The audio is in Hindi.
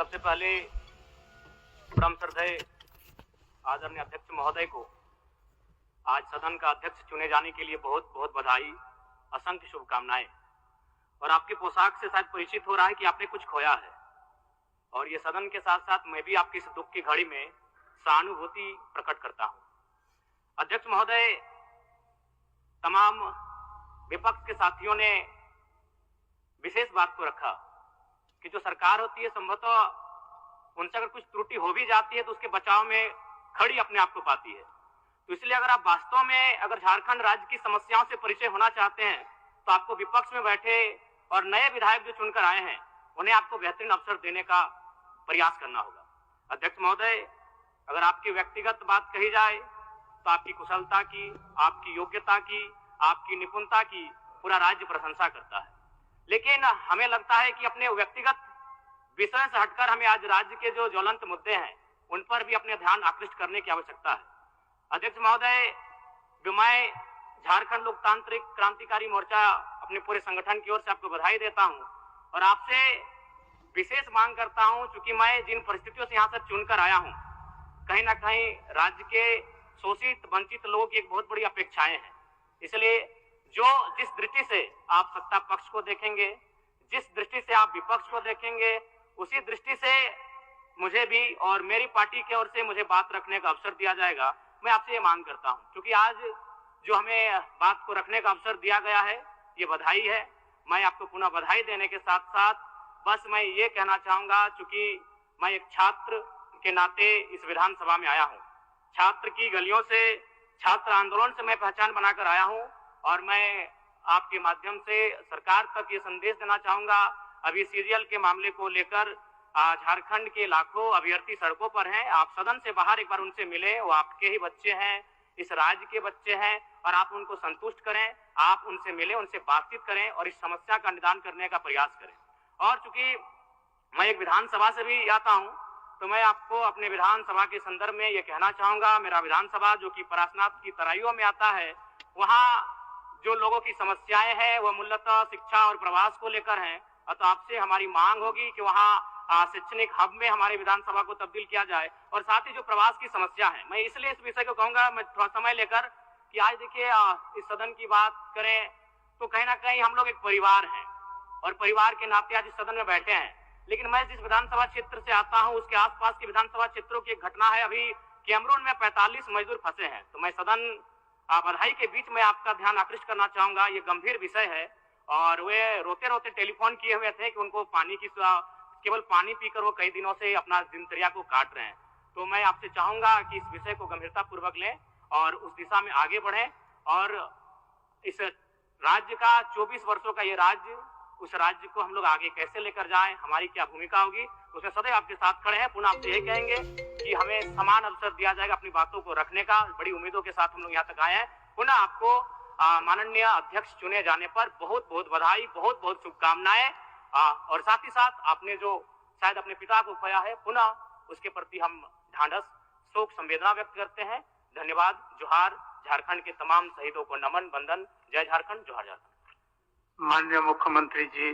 सबसे पहले परम श्रद्धेय आदरणीय अध्यक्ष महोदय को आज सदन का अध्यक्ष चुने जाने के लिए बहुत बहुत बधाई, असंख्य शुभकामनाएं। और आपकी पोशाक से शायद परिचित हो रहा है कि आपने कुछ खोया है, और ये सदन के साथ साथ मैं भी आपकी इस दुख की घड़ी में सहानुभूति प्रकट करता हूं। अध्यक्ष महोदय, तमाम विपक्ष के साथियों ने विशेष बात को रखा कि जो सरकार होती है संभवतः उनसे अगर कुछ त्रुटि हो भी जाती है तो उसके बचाव में खड़ी अपने आप को पाती है। तो इसलिए अगर आप वास्तव में अगर झारखंड राज्य की समस्याओं से परिचय होना चाहते हैं तो आपको विपक्ष में बैठे और नए विधायक जो चुनकर आए हैं उन्हें आपको बेहतरीन अवसर देने का प्रयास करना होगा। अध्यक्ष महोदय, अगर आपकी व्यक्तिगत बात कही जाए तो आपकी कुशलता की, आपकी योग्यता की, आपकी निपुणता की पूरा राज्य प्रशंसा करता है, लेकिन हमें लगता है कि अपने व्यक्तिगत विषय से हटकर हमें आज राज्य के जो ज्वलंत मुद्दे हैं उन पर भी अपने ध्यान आकृष्ट करने की आवश्यकता है। अध्यक्ष महोदय, मैं झारखंड लोकतांत्रिक क्रांतिकारी मोर्चा अपने पूरे संगठन की ओर से आपको बधाई देता हूं और आपसे विशेष मांग करता हूं, चूंकि मैं जिन परिस्थितियों से यहां से चुनकर आया हूं, कहीं ना कहीं राज्य के शोषित वंचित लोगों की एक बहुत बड़ी अपेक्षाएं हैं। इसलिए जिस दृष्टि से आप सत्ता पक्ष को देखेंगे, जिस दृष्टि से आप विपक्ष को देखेंगे, उसी दृष्टि से मुझे भी और मेरी पार्टी की ओर से मुझे बात रखने का अवसर दिया जाएगा। मैं आपसे ये मांग करता हूं, क्योंकि आज जो हमें बात को रखने का अवसर दिया गया है ये बधाई है। मैं आपको पुनः बधाई देने के साथ साथ बस मैं ये कहना चाहूंगा, चूंकि मैं एक छात्र के नाते इस विधानसभा में आया हूं, छात्र की गलियों से, छात्र आंदोलन से मैं पहचान बनाकर आया हूं, और मैं आपके माध्यम से सरकार तक ये संदेश देना चाहूंगा। अभी सीरियल के मामले को लेकर झारखंड के लाखों अभ्यर्थी सड़कों पर हैं। आप सदन से बाहर एक बार उनसे मिले, वो आपके ही बच्चे हैं, इस राज्य के बच्चे हैं, और आप उनको संतुष्ट करें, आप उनसे मिले, उनसे बातचीत करें और इस समस्या का निदान करने का प्रयास करें। और चूंकि मैं एक विधानसभा से भी आता हूं तो मैं आपको अपने विधानसभा के संदर्भ में ये कहना चाहूंगा, मेरा विधानसभा जो कि परासनाथ की तराइयों में आता है, वहां जो लोगों की समस्याएं हैं वह मूलतः शिक्षा और प्रवास को लेकर हैं। तो आपसे हमारी मांग होगी कि वहां शैक्षणिक हब में हमारे विधानसभा को तब्दील किया जाए, और साथ ही जो प्रवास की समस्या है, मैं इसलिए इस विषय को कहूंगा, मैं थोड़ा समय लेकर, कि आज देखिए इस सदन की बात करें तो कहीं ना कहीं हम लोग एक परिवार हैं और परिवार के नाते आज इस सदन में बैठे हैं। लेकिन मैं जिस विधानसभा क्षेत्र से आता हूं उसके आसपास के विधानसभा क्षेत्रों की एक घटना है। अभी कैमरून में 45 मजदूर फंसे हैं, तो मैं सदन बधाई के बीच में आपका ध्यान आकृष्ट करना चाहूंगा। ये गंभीर विषय है और वे रोते रोते टेलीफोन किए हुए थे कि उनको पानी की, केवल पानी पीकर वो कई दिनों से अपना दिनचर्या को काट रहे हैं। तो मैं आपसे चाहूंगा कि इस विषय को गंभीरता पूर्वक लें और उस दिशा में आगे बढ़ें, और इस राज्य का 24 वर्षों का ये राज्य, उस राज्य को हम लोग आगे कैसे लेकर जाएं, हमारी क्या भूमिका होगी, उसमें सदैव आपके साथ खड़े हैं। पुनः आपसे यही कहेंगे कि हमें समान अवसर दिया जाएगा अपनी बातों को रखने का। बड़ी उम्मीदों के साथ हम लोग यहाँ तक आए हैं। पुनः आपको माननीय अध्यक्ष चुने जाने पर बहुत बहुत बधाई, बहुत बहुत शुभकामनाएं। और साथ ही साथ आपने जो शायद अपने पिता को खोया है, पुनः उसके प्रति हम ढांढस, शोक, संवेदना व्यक्त करते हैं। धन्यवाद। जोहार। झारखंड के तमाम शहीदों को नमन, वंदन। जय झारखंड, जोहार झारखंड। माननीय मुख्यमंत्री जी,